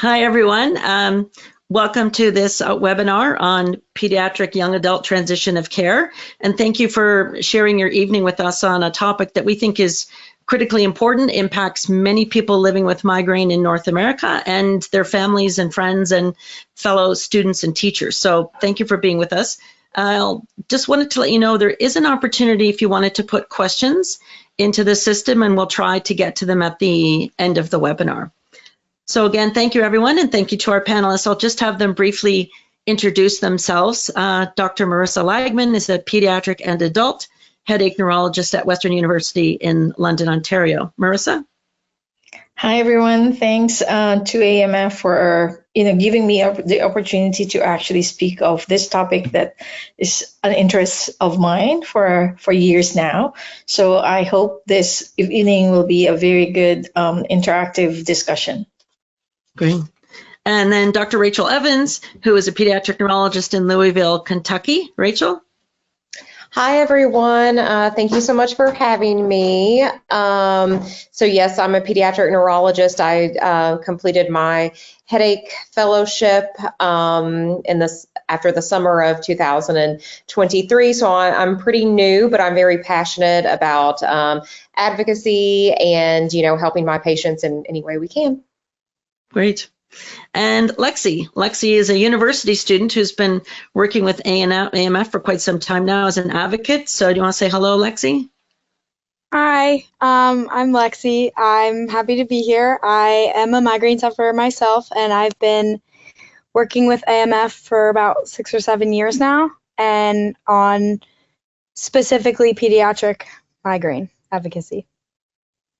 Hi, everyone. Welcome to this webinar on pediatric young adult transition of care. And thank you for sharing your evening with us on a topic that we think is critically important, impacts many people living with migraine in North America and their families and friends and fellow students and teachers. So thank you for being with us. I just wanted to let you know there is an opportunity if you wanted to put questions into the system, and we'll try to get to them at the end of the webinar. So again, thank you everyone, and thank you to our panelists. I'll just have them briefly introduce themselves. Dr. Marissa Lagman is a pediatric and adult headache neurologist at Western University in London, Ontario. Marissa? Hi everyone, thanks to AMF for giving me the opportunity to actually speak of this topic that is an interest of mine for years now. So I hope this evening will be a very good interactive discussion. Great. And then Dr. Rachel Evans, who is a pediatric neurologist in Louisville, Kentucky. Rachel? Hi, everyone. Thank you so much for having me. So yes, I'm a pediatric neurologist. I completed my headache fellowship after the summer of 2023. So I'm pretty new, but I'm very passionate about advocacy and helping my patients in any way we can. Great. And Lexi. Lexi is a university student who's been working with AMF for quite some time now as an advocate. So do you want to say hello, Lexi? Hi, I'm Lexi. I'm happy to be here. I am a migraine sufferer myself, and I've been working with AMF for about 6 or 7 years now, and on specifically pediatric migraine advocacy.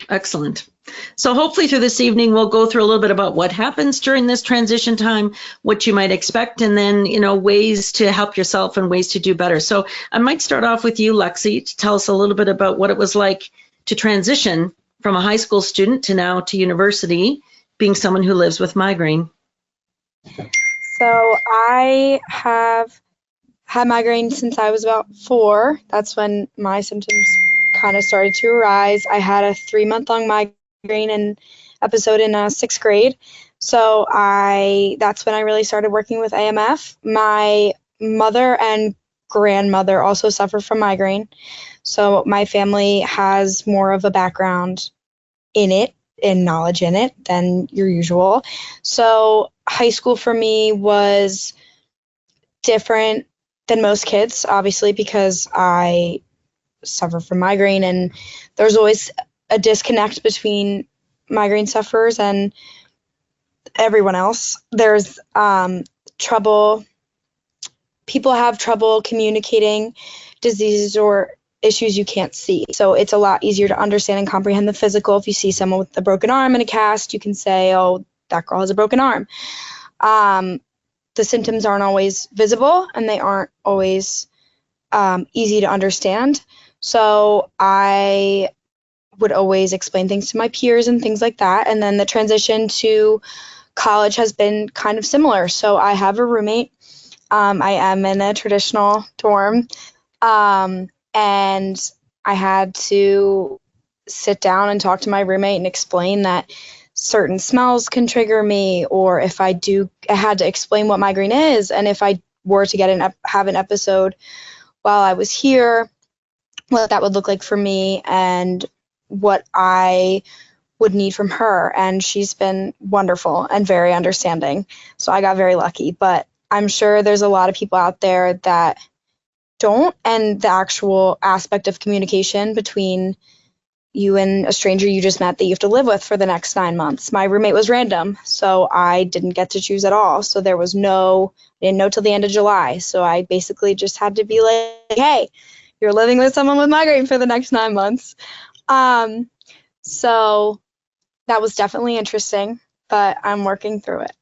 Excellent. So hopefully through this evening, we'll go through a little bit about what happens during this transition time, what you might expect, and then, ways to help yourself and ways to do better. So I might start off with you, Lexi, to tell us a little bit about what it was like to transition from a high school student to now to university, being someone who lives with migraine. So I have had migraine since I was about 4. That's when my symptoms kind of started to arise. I had a 3-month-long migraine episode in 6th grade. So that's when I really started working with AMF. My mother and grandmother also suffer from migraine. So my family has more of a background in it and knowledge in it than your usual. So high school for me was different than most kids, obviously, because I suffer from migraine, and there's always a disconnect between migraine sufferers and everyone else. There's trouble. People have trouble communicating diseases or issues you can't see. So it's a lot easier to understand and comprehend the physical. If you see someone with a broken arm in a cast, you can say, oh, that girl has a broken arm. The symptoms aren't always visible, and they aren't always easy to understand. So I would always explain things to my peers and things like that. And then the transition to college has been kind of similar. So I have a roommate. I am in a traditional dorm. And I had to sit down and talk to my roommate and explain that certain smells can trigger me, or if I had to explain what migraine is. And if I were to have an episode while I was here, what that would look like for me and what I would need from her. And she's been wonderful and very understanding. So I got very lucky, but I'm sure there's a lot of people out there that don't, and the actual aspect of communication between you and a stranger you just met that you have to live with for the next 9 months. My roommate was random, so I didn't get to choose at all. So there was I didn't know till the end of July. So I basically just had to be like, hey, you're living with someone with migraine for the next 9 months. So that was definitely interesting, but I'm working through it.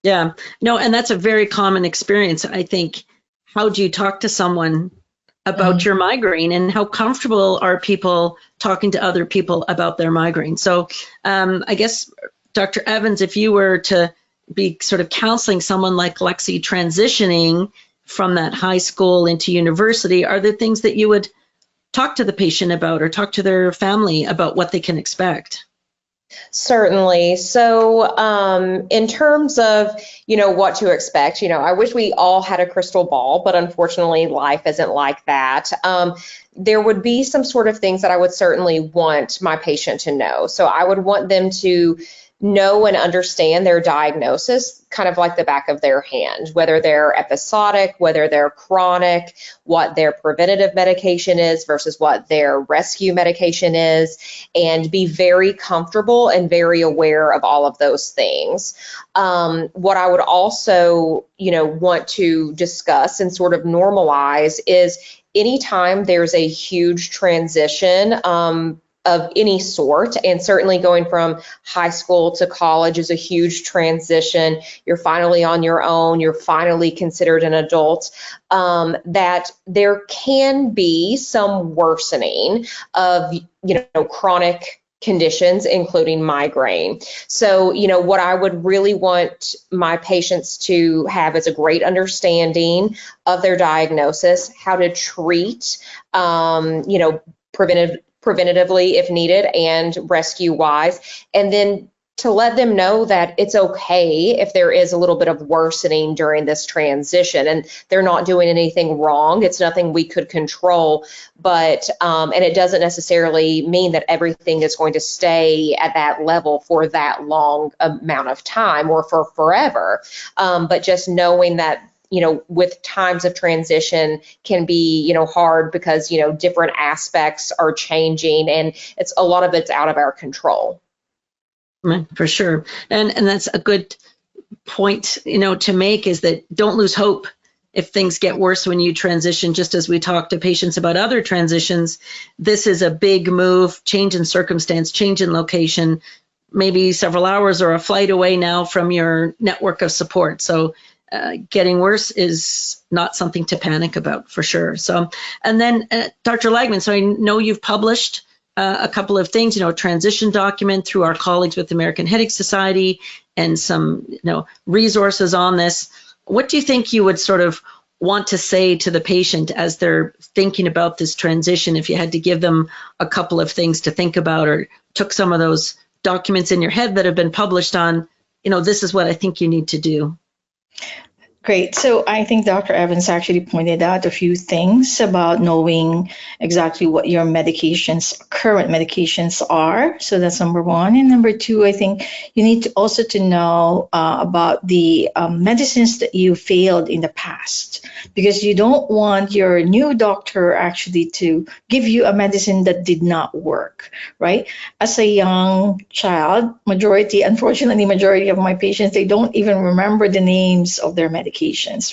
Yeah, no, and that's a very common experience. I think, how do you talk to someone about your migraine, and how comfortable are people talking to other people about their migraine? So I guess, Dr. Evans, if you were to be sort of counseling someone like Lexi transitioning from that high school into university, are there things that you would talk to the patient about or talk to their family about what they can expect? Certainly. So, in terms of, what to expect, I wish we all had a crystal ball, but unfortunately life isn't like that. There would be some sort of things that I would certainly want my patient to know. So I would want them to know and understand their diagnosis kind of like the back of their hand, whether they're episodic, whether they're chronic, what their preventative medication is versus what their rescue medication is, and be very comfortable and very aware of all of those things. What I would also, want to discuss and sort of normalize is anytime there's a huge transition, of any sort, and certainly going from high school to college is a huge transition. You're finally on your own, you're finally considered an adult, that there can be some worsening of, chronic conditions, including migraine. So, what I would really want my patients to have is a great understanding of their diagnosis, how to treat, preventatively if needed and rescue wise, and then to let them know that it's okay if there is a little bit of worsening during this transition and they're not doing anything wrong. It's nothing we could control, but and it doesn't necessarily mean that everything is going to stay at that level for that long amount of time or for forever, but just knowing that with times of transition can be, hard because, different aspects are changing and it's a lot of it's out of our control. For sure. And that's a good point, to make, is that don't lose hope if things get worse when you transition. Just as we talk to patients about other transitions, this is a big move, change in circumstance, change in location, maybe several hours or a flight away now from your network of support. So getting worse is not something to panic about, for sure. So, and then Dr. Lagman, so I know you've published a couple of things, a transition document through our colleagues with the American Headache Society and some, resources on this. What do you think you would sort of want to say to the patient as they're thinking about this transition, if you had to give them a couple of things to think about, or took some of those documents in your head that have been published on, this is what I think you need to do? Great. So I think Dr. Evans actually pointed out a few things about knowing exactly what your current medications are. So that's number one. And number two, I think you need to also to know about the medicines that you failed in the past, because you don't want your new doctor actually to give you a medicine that did not work, right? As a young child, unfortunately, majority of my patients, they don't even remember the names of their medications.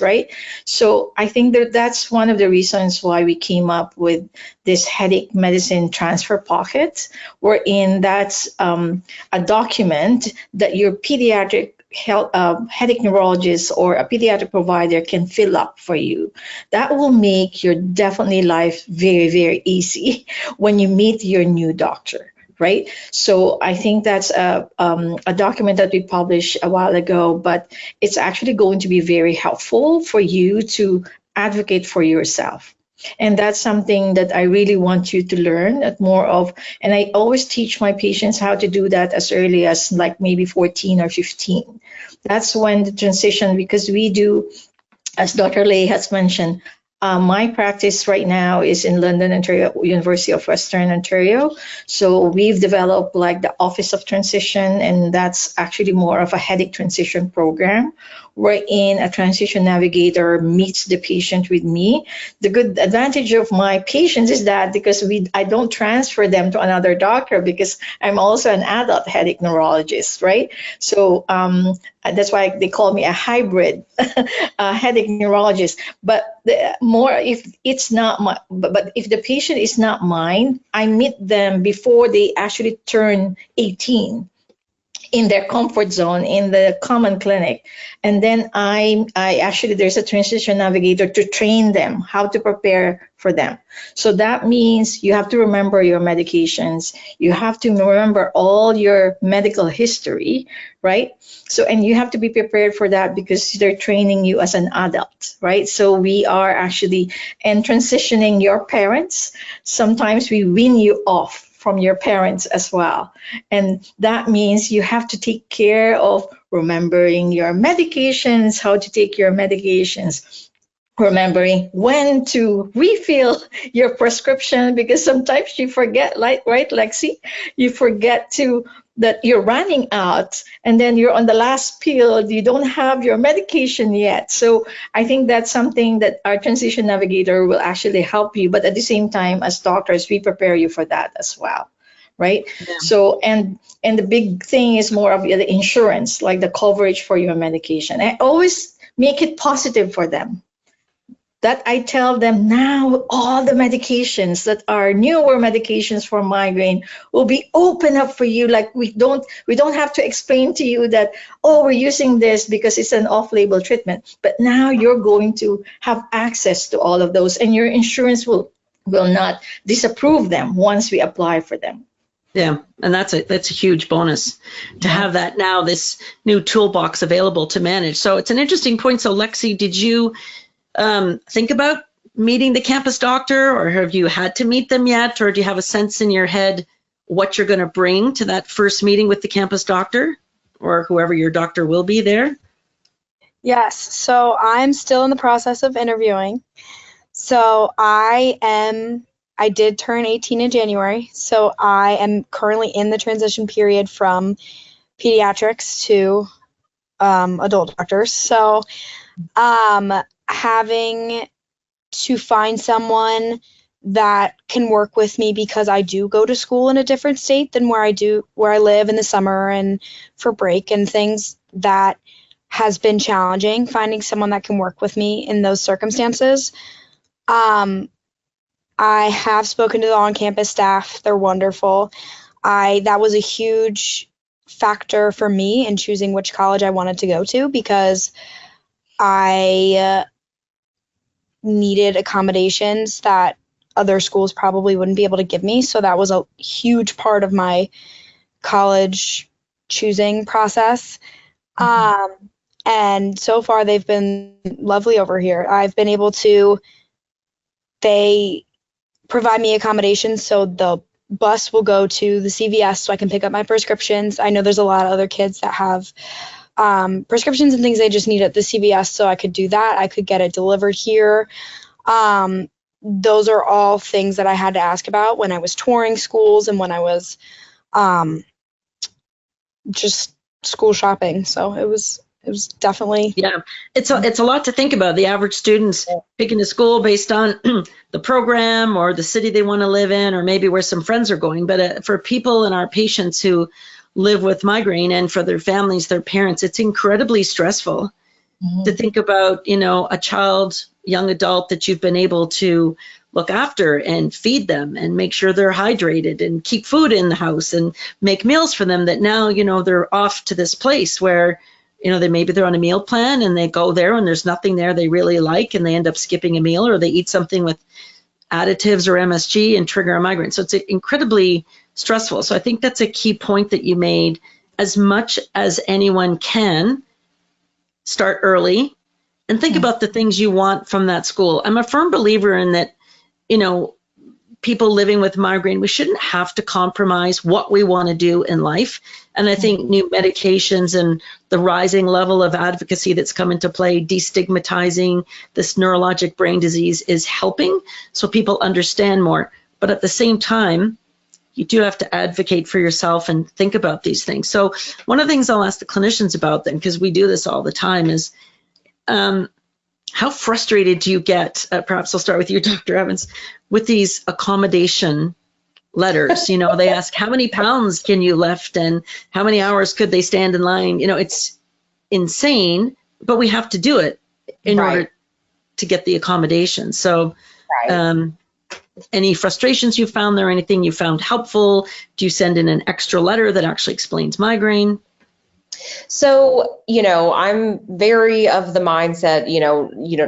Right? So I think that's one of the reasons why we came up with this headache medicine transfer pocket, wherein that's a document that your pediatric headache neurologist or a pediatric provider can fill up for you. That will make your definitely life very, very easy when you meet your new doctor. Right? So I think that's a document that we published a while ago, but it's actually going to be very helpful for you to advocate for yourself. And that's something that I really want you to learn more of. And I always teach my patients how to do that as early as like maybe 14 or 15. That's when the transition, because we do, as Dr. Lay has mentioned, my practice right now is in London, Ontario, University of Western Ontario. So we've developed like the Office of Transition, and that's actually more of a headache transition program, wherein a transition navigator meets the patient with me. The good advantage of my patients is that because I don't transfer them to another doctor, because I'm also an adult headache neurologist, right? So that's why they call me a hybrid headache neurologist. But if it's not but if the patient is not mine, I meet them before they actually turn 18 in their comfort zone in the common clinic. And then I actually, there's a transition navigator to train them how to prepare for them. So that means you have to remember your medications. You have to remember all your medical history, right? So, and you have to be prepared for that because they're training you as an adult, right? So we are actually, and transitioning your parents, sometimes we wean you off from your parents as well. And that means you have to take care of remembering your medications, how to take your medications, remembering when to refill your prescription, because sometimes you forget, like, right, Lexi? You forget that you're running out, and then you're on the last pill, you don't have your medication yet. So I think that's something that our transition navigator will actually help you, but at the same time, as doctors, we prepare you for that as well, right? Yeah. So, and the big thing is more of the insurance, like the coverage for your medication. I always make it positive for them, that I tell them now all the medications that are newer medications for migraine will be open up for you. Like we don't have to explain to you that, oh, we're using this because it's an off-label treatment. But now you're going to have access to all of those, and your insurance will not disapprove them once we apply for them. Yeah, and that's a huge bonus to have that now, this new toolbox available to manage. So it's an interesting point. So Lexi, did you think about meeting the campus doctor, or have you had to meet them yet, or do you have a sense in your head what you're going to bring to that first meeting with the campus doctor, or whoever your doctor will be there? Yes, so I'm still in the process of interviewing. So I did turn 18 in January, so I am currently in the transition period from pediatrics to adult doctors. So having to find someone that can work with me, because I do go to school in a different state than where I live in the summer and for break and things, that has been challenging, finding someone that can work with me in those circumstances. I have spoken to the on-campus staff. They're wonderful. That was a huge factor for me in choosing which college I wanted to go to, because I needed accommodations that other schools probably wouldn't be able to give me. So that was a huge part of my college choosing process. And so far they've been lovely over here. I've been able to, they provide me accommodations, so the bus will go to the CVS so I can pick up my prescriptions. I know there's a lot of other kids that have prescriptions and things they just need at the CVS, so I could do that. I could get it delivered here. Those are all things that I had to ask about when I was touring schools and when I was just school shopping. So it was definitely. Yeah, it's a lot to think about. The average student's picking a school based on the program or the city they want to live in, or maybe where some friends are going. But for people and our patients who live with migraine, and for their families, their parents, it's incredibly stressful to think about, a child, young adult that you've been able to look after and feed them and make sure they're hydrated and keep food in the house and make meals for them, that now, they're off to this place where, they're on a meal plan and they go there and there's nothing there they really like, and they end up skipping a meal, or they eat something with additives or MSG and trigger a migraine. So it's incredibly stressful. So I think that's a key point that you made. As much as anyone can, start early and think about the things you want from that school. I'm a firm believer in that, people living with migraine, we shouldn't have to compromise what we want to do in life. And I think new medications and the rising level of advocacy that's come into play, destigmatizing this neurologic brain disease, is helping, so people understand more. But at the same time, you do have to advocate for yourself and think about these things. So one of the things I'll ask the clinicians about then, because we do this all the time, is how frustrated do you get, perhaps I'll start with you, Dr. Evans, with these accommodation letters? They ask, how many pounds can you lift and how many hours could they stand in line? It's insane, but we have to do it in order to get the accommodation. So any frustrations you found there, anything you found helpful? Do you send in an extra letter that actually explains migraine? So, I'm very of the mindset,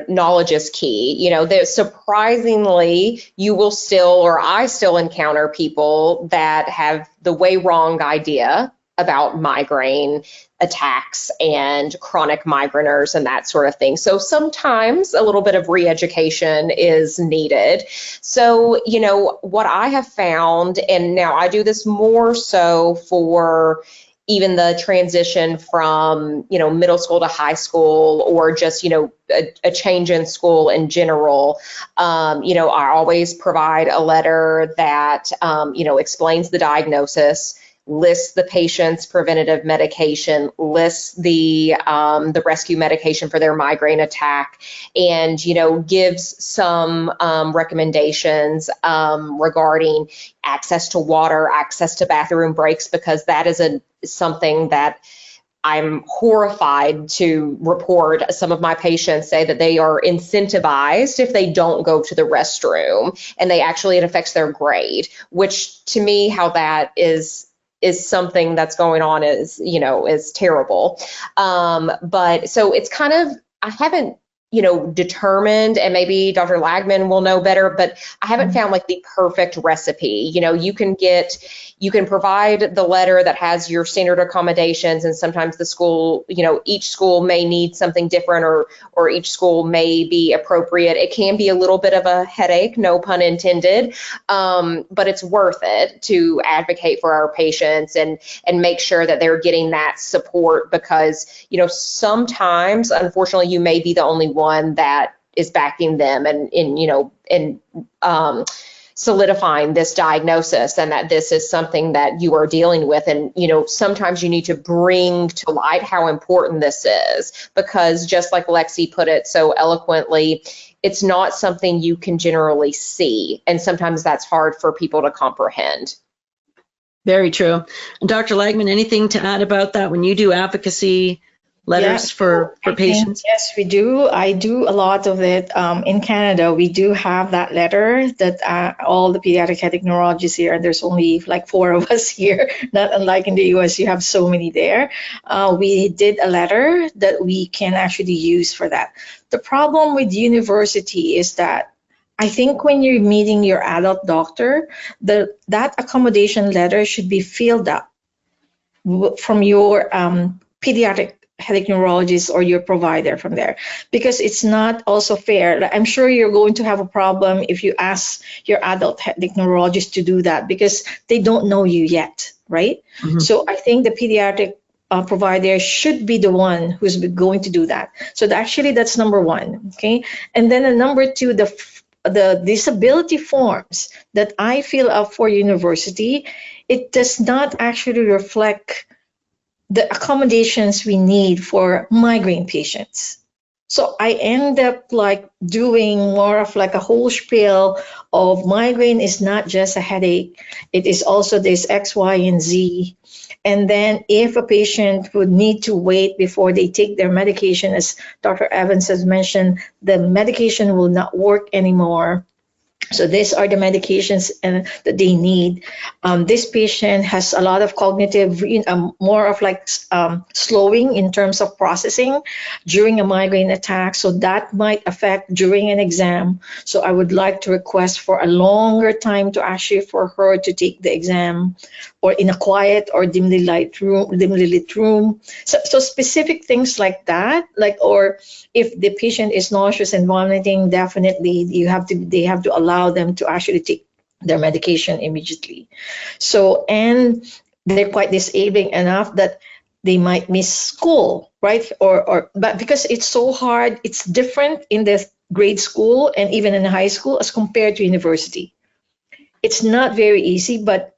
knowledge is key. That surprisingly, you will still, or I still encounter people that have the way wrong idea about migraine attacks and chronic migraineurs and that sort of thing. So sometimes a little bit of re-education is needed. So, you know, what I have found, and now I do this more so for even the transition from, you know, middle school to high school, or just, you know, a change in school in general. You know, I always provide a letter that, you know, explains the diagnosis, lists the patient's preventative medication, lists the rescue medication for their migraine attack, and, you know, gives some recommendations regarding access to water, access to bathroom breaks, because that is something that I'm horrified to report. Some of my patients say that they are incentivized if they don't go to the restroom, and it affects their grade, which to me, how that is something that's going on is, you know, is terrible. But so it's kind of, I haven't, you know, determined, and maybe Dr. Lagman will know better, but I haven't found like the perfect recipe. You know, you can provide the letter that has your standard accommodations, and sometimes the school, you know, each school may need something different, or each school may be appropriate. It can be a little bit of a headache, no pun intended, but it's worth it to advocate for our patients and make sure that they're getting that support, because, you know, sometimes, unfortunately, you may be the only one that is backing them and in, you know, in solidifying this diagnosis, and that this is something that you are dealing with. And, you know, sometimes you need to bring to light how important this is, because just like Lexi put it so eloquently, it's not something you can generally see. And sometimes that's hard for people to comprehend. Very true. And Dr. Lagman, anything to add about that when you do advocacy letters for patients? Yes, we do. I do a lot of it. In Canada, we do have that letter that all the pediatric headache neurologists here, and there's only like 4 of us here, not unlike in the US, you have so many there. We did a letter that we can actually use for that. The problem with university is that I think when you're meeting your adult doctor, that accommodation letter should be filled up from your pediatric headache neurologist or your provider from there, because it's not also fair. I'm sure you're going to have a problem if you ask your adult headache neurologist to do that, because they don't know you yet, right? Mm-hmm. So I think the pediatric provider should be the one who's going to do that. So actually that's number one, okay? And then number two, the disability forms that I fill up for university, it does not actually reflect the accommodations we need for migraine patients. So I end up like doing more of like a whole spiel of migraine is not just a headache. It is also this X, Y, and Z. And then if a patient would need to wait before they take their medication, as Dr. Evans has mentioned, the medication will not work anymore. So these are the medications that they need. This patient has a lot of cognitive, more of like slowing in terms of processing during a migraine attack. So that might affect during an exam. So I would like to request for a longer time to actually for her to take the exam, or in a quiet or dimly lit room. So specific things like that, or if the patient is nauseous and vomiting, definitely they have to allow them to actually take their medication immediately. So, and they're quite disabling enough that they might miss school, right? But because it's so hard, it's different in the grade school and even in high school as compared to university. It's not very easy, but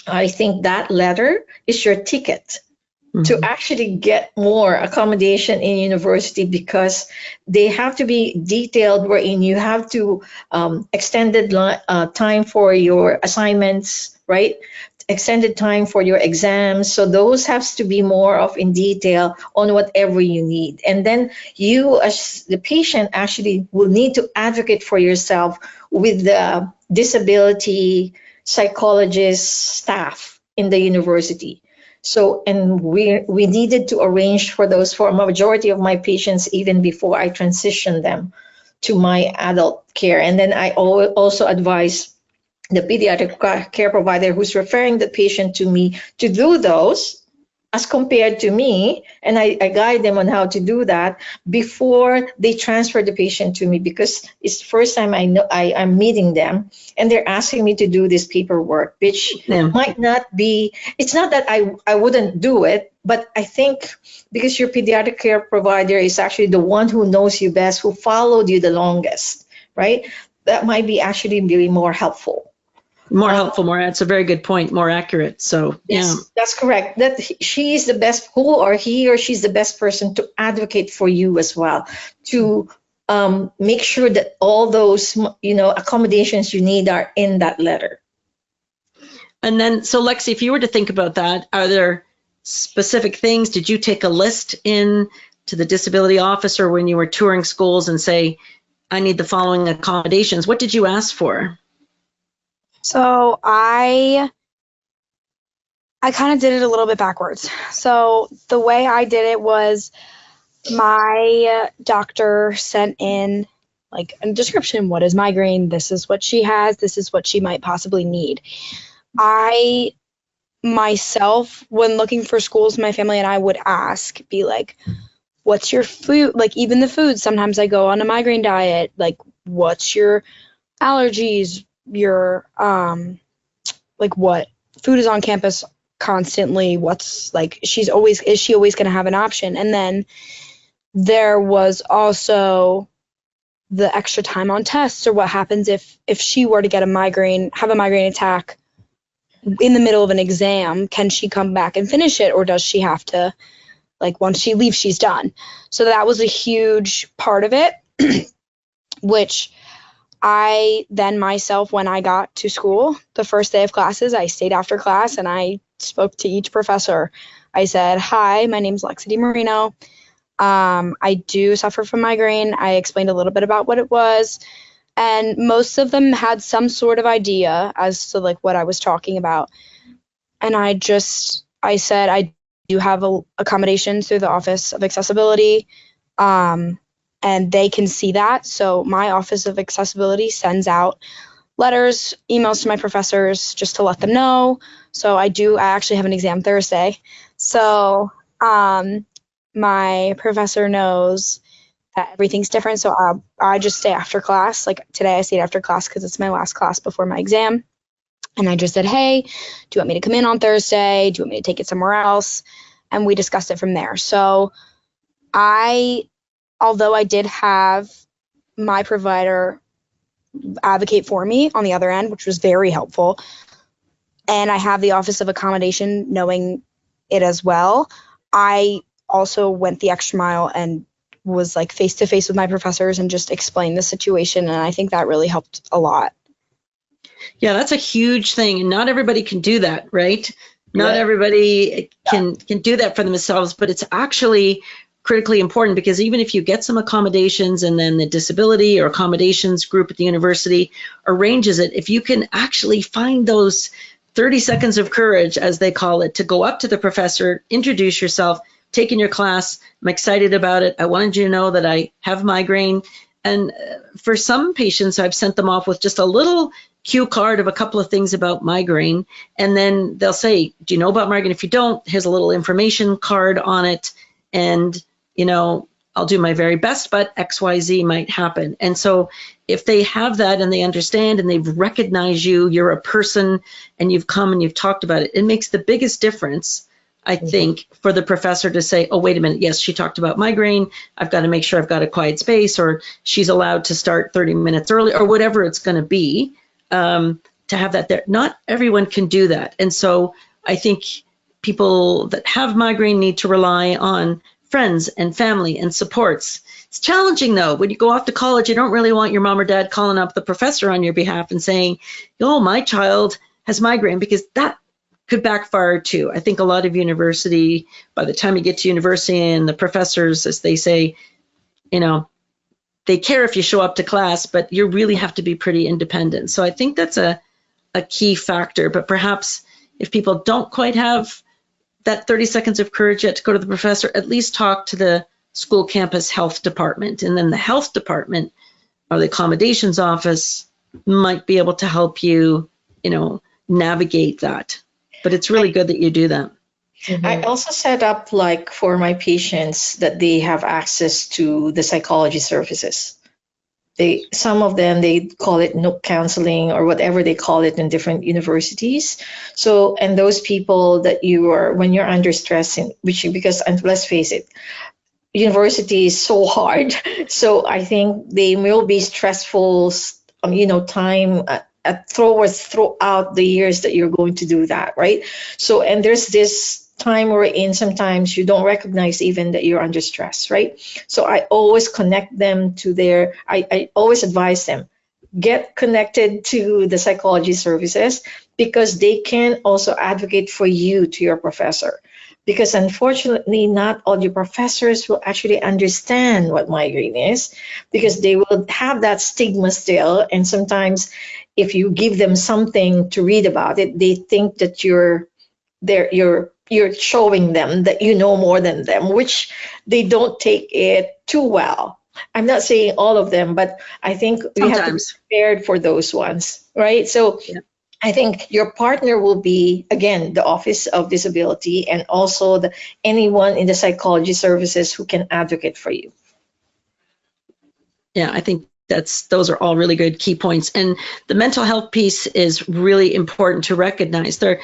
I think that letter is your ticket to actually get more accommodation in university, because they have to be detailed, wherein you have to extended time for your assignments, right? Extended time for your exams. So those has to be more of in detail on whatever you need. And then you as the patient actually will need to advocate for yourself with the disability psychologist staff in the university. So, and we needed to arrange for those for a majority of my patients even before I transitioned them to my adult care. And then I also advise the pediatric care provider who's referring the patient to me to do those, as compared to me, and I guide them on how to do that before they transfer the patient to me, because it's the first time I'm meeting them and they're asking me to do this paperwork, which might not be, it's not that I wouldn't do it, but I think because your pediatric care provider is actually the one who knows you best, who followed you the longest, right? That might be actually really more helpful. That's a very good point, more accurate. So, yes, yeah. That's correct. That she is the best, he or she's the best person to advocate for you as well, to make sure that all those, accommodations you need are in that letter. And then, so Lexi, if you were to think about that, are there specific things? Did you take a list in to the disability officer when you were touring schools and say, I need the following accommodations? What did you ask for? So I kind of did it a little bit backwards. So the way I did it was my doctor sent in like a description. What is migraine? This is what she has. This is what she might possibly need. I myself, when looking for schools, my family and I would be like, what's your food? Like even the food, sometimes I go on a migraine diet. Like what's your allergies? Your like what food is on campus constantly, what's like is she always going to have an option? And then there was also the extra time on tests, or what happens if she were to get have a migraine attack in the middle of an exam, can she come back and finish it, or does she have to, like once she leaves she's done? So that was a huge part of it which I then myself, when I got to school, the first day of classes, I stayed after class and I spoke to each professor. I said, hi, my name's Lexi DiMarino. I do suffer from migraine. I explained a little bit about what it was. And most of them had some sort of idea as to like what I was talking about. And I said, I do have accommodations through the Office of Accessibility. And they can see that. So my Office of Accessibility sends out letters, emails to my professors just to let them know. So I actually have an exam Thursday. So my professor knows that everything's different. So I just stay after class. Like today I stayed after class because it's my last class before my exam. And I just said, hey, do you want me to come in on Thursday? Do you want me to take it somewhere else? And we discussed it from there. So although I did have my provider advocate for me on the other end, which was very helpful, and I have the Office of Accommodation knowing it as well, I also went the extra mile and was like face to face with my professors and just explained the situation. And I think that really helped a lot. Yeah, that's a huge thing. And not everybody can do that, right? Not everybody can do that for themselves, but it's actually critically important, because even if you get some accommodations and then the disability or accommodations group at the university arranges it, if you can actually find those 30 seconds of courage, as they call it, to go up to the professor, introduce yourself, take in your class, I'm excited about it, I wanted you to know that I have migraine. And for some patients, I've sent them off with just a little cue card of a couple of things about migraine, and then they'll say, do you know about migraine? If you don't, here's a little information card on it, and I'll do my very best, but XYZ might happen. And so if they have that and they understand and they've recognized you're a person and you've come and you've talked about it, it makes the biggest difference, I think, for the professor to say, oh, wait a minute, yes, she talked about migraine, I've got to make sure I've got a quiet space, or she's allowed to start 30 minutes early, or whatever it's going to be, to have that there. Not everyone can do that. And so I think people that have migraine need to rely on friends and family and supports. It's challenging though. When you go off to college, you don't really want your mom or dad calling up the professor on your behalf and saying, oh, my child has migraine, because that could backfire too. I think a lot of university, by the time you get to university, and the professors, as they say, they care if you show up to class, but you really have to be pretty independent. So I think that's a key factor. But perhaps if people don't quite have that 30 seconds of courage yet to go to the professor, at least talk to the school campus health department. And then the health department or the accommodations office might be able to help you, navigate that. But it's really good that you do that. I also set up, like, for my patients that they have access to the psychology services. Some of them, they call it Nook counseling or whatever they call it in different universities. So, and those people that when you're under stress, because, and let's face it, university is so hard. So I think they will be stressful, time throughout the years that you're going to do that, right? So, and there's this time we're in, sometimes you don't recognize even that you're under stress, right? So I always connect them to I always advise them, get connected to the psychology services, because they can also advocate for you to your professor. Because unfortunately, not all your professors will actually understand what migraine is, because they will have that stigma still. And sometimes if you give them something to read about it, they think that you're showing them that you know more than them, which they don't take it too well. I'm not saying all of them, but I think we have to be prepared for those ones, right? So yeah. I think your partner will be, again, the Office of Disability, and also anyone in the psychology services who can advocate for you. Yeah, I think those are all really good key points. And the mental health piece is really important to recognize. There are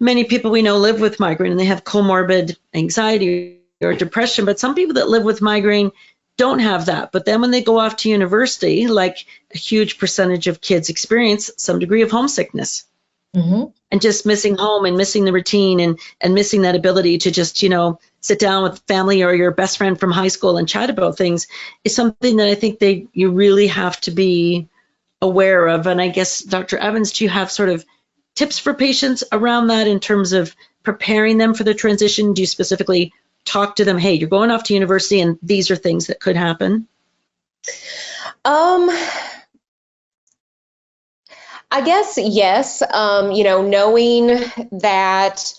many people we know live with migraine and they have comorbid anxiety or depression, but some people that live with migraine don't have that. But then when they go off to university, like a huge percentage of kids experience some degree of homesickness. Mm-hmm. And just missing home and missing the routine and missing that ability to just, sit down with family or your best friend from high school and chat about things is something that I think you really have to be aware of. And I guess, Dr. Evans, do you have sort of tips for patients around that in terms of preparing them for the transition? Do you specifically talk to them, hey, you're going off to university and these are things that could happen? I guess, yes, knowing that,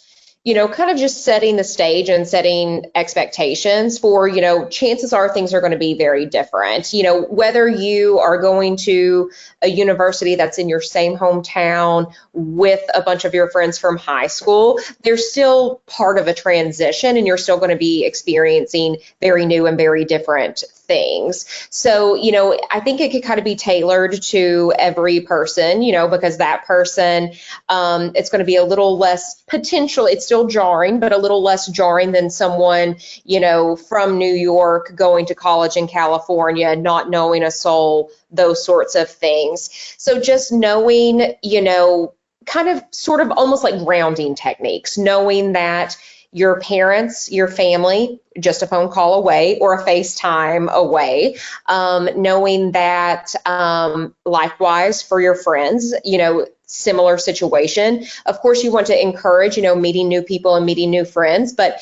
kind of just setting the stage and setting expectations for, chances are things are going to be very different. Whether you are going to a university that's in your same hometown with a bunch of your friends from high school, they're still part of a transition and you're still going to be experiencing very new and very different things. So, I think it could kind of be tailored to every person, because that person, it's going to be a little less potential. It's still jarring, but a little less jarring than someone, from New York going to college in California, not knowing a soul, those sorts of things. So just knowing, kind of sort of almost like grounding techniques, knowing that your parents, your family, just a phone call away or a FaceTime away, knowing that likewise for your friends, similar situation. Of course, you want to encourage, meeting new people and meeting new friends, but,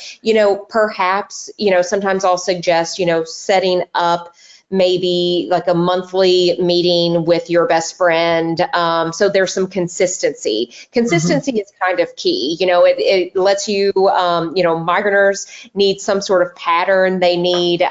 perhaps, sometimes I'll suggest, setting up maybe like a monthly meeting with your best friend. So there's some consistency. Consistency is kind of key. It lets you, migraineurs need some sort of pattern. They need,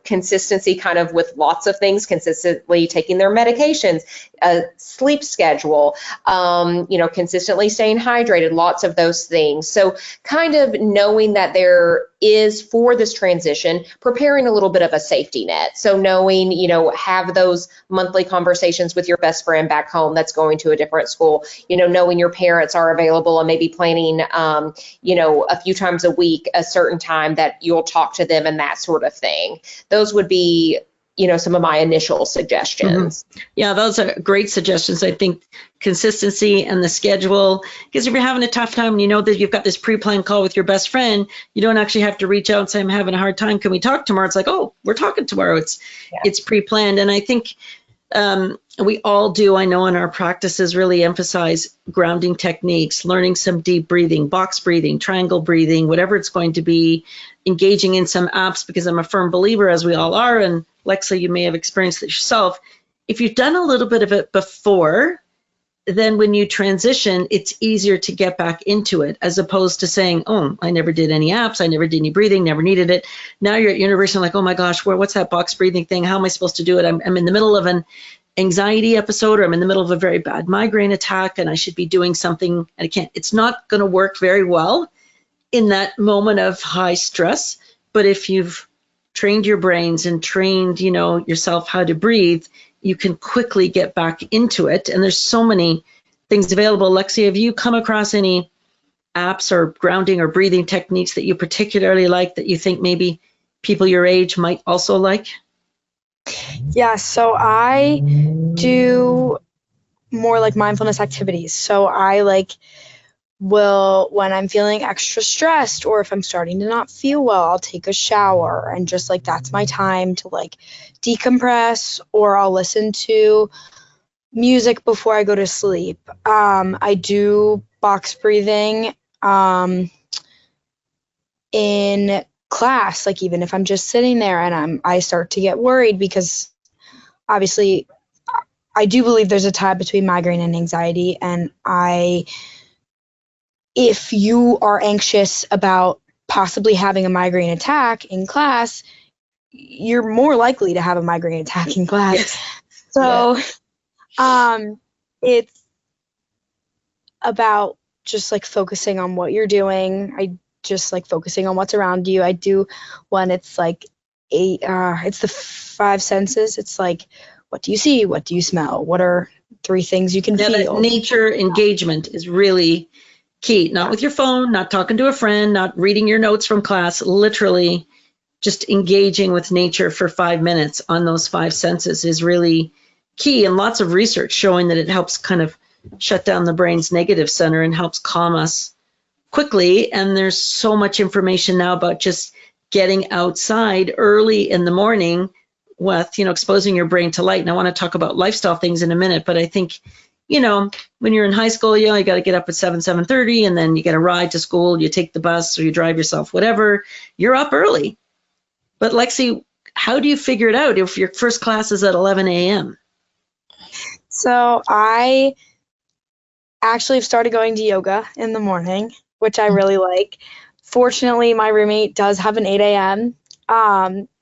consistency kind of with lots of things, consistently taking their medications, a sleep schedule, consistently staying hydrated, lots of those things. So kind of knowing that there is, for this transition, preparing a little bit of a safety net. So knowing, have those monthly conversations with your best friend back home that's going to a different school, knowing your parents are available and maybe planning, a few times a week, a certain time that you'll talk to them and that sort of thing. Those would be, some of my initial suggestions. Mm-hmm. Yeah, those are great suggestions. I think consistency and the schedule, because if you're having a tough time and that you've got this pre-planned call with your best friend, you don't actually have to reach out and say, I'm having a hard time. Can we talk tomorrow? It's like, oh, we're talking tomorrow. It's pre-planned. And I think we all do, I know in our practices, really emphasize grounding techniques, learning some deep breathing, box breathing, triangle breathing, whatever it's going to be, engaging in some apps, because I'm a firm believer, as we all are, and Lexi, you may have experienced it yourself. If you've done a little bit of it before, then when you transition, it's easier to get back into it, as opposed to saying, oh, I never did any apps, I never did any breathing, never needed it. Now you're at university, like, oh my gosh, what's that box breathing thing? How am I supposed to do it? I'm in the middle of an anxiety episode, or I'm in the middle of a very bad migraine attack, and I should be doing something, and I can't. It's not going to work very well in that moment of high stress. But if you've trained your brains and trained, yourself how to breathe, you can quickly get back into it. And there's so many things available. Lexi, have you come across any apps or grounding or breathing techniques that you particularly like that you think maybe people your age might also like? Yeah, so I do more like mindfulness activities. So I will, when I'm feeling extra stressed or if I'm starting to not feel well, I'll take a shower and just that's my time to decompress, or I'll listen to music before I go to sleep. I do box breathing in class, even if I'm just sitting there and I start to get worried, because obviously I do believe there's a tie between migraine and anxiety, and if you are anxious about possibly having a migraine attack in class, you're more likely to have a migraine attack in class. Yes. So it's about just focusing on what you're doing. I just focusing on what's around you. I do one, it's it's the five senses. It's what do you see? What do you smell? What are 3 things you can feel? That nature engagement is really key. Not with your phone, not talking to a friend, not reading your notes from class, literally just engaging with nature for 5 minutes on those 5 senses is really key. And lots of research showing that it helps kind of shut down the brain's negative center and helps calm us quickly. And there's so much information now about just getting outside early in the morning with, exposing your brain to light. And I want to talk about lifestyle things in a minute, but I think, when you're in high school, you got to get up at 7:30, and then you get a ride to school, you take the bus or you drive yourself, whatever, you're up early. But Lexi, how do you figure it out if your first class is at 11 a.m.? So I actually have started going to yoga in the morning, which I really like. Fortunately, my roommate does have an 8 a.m.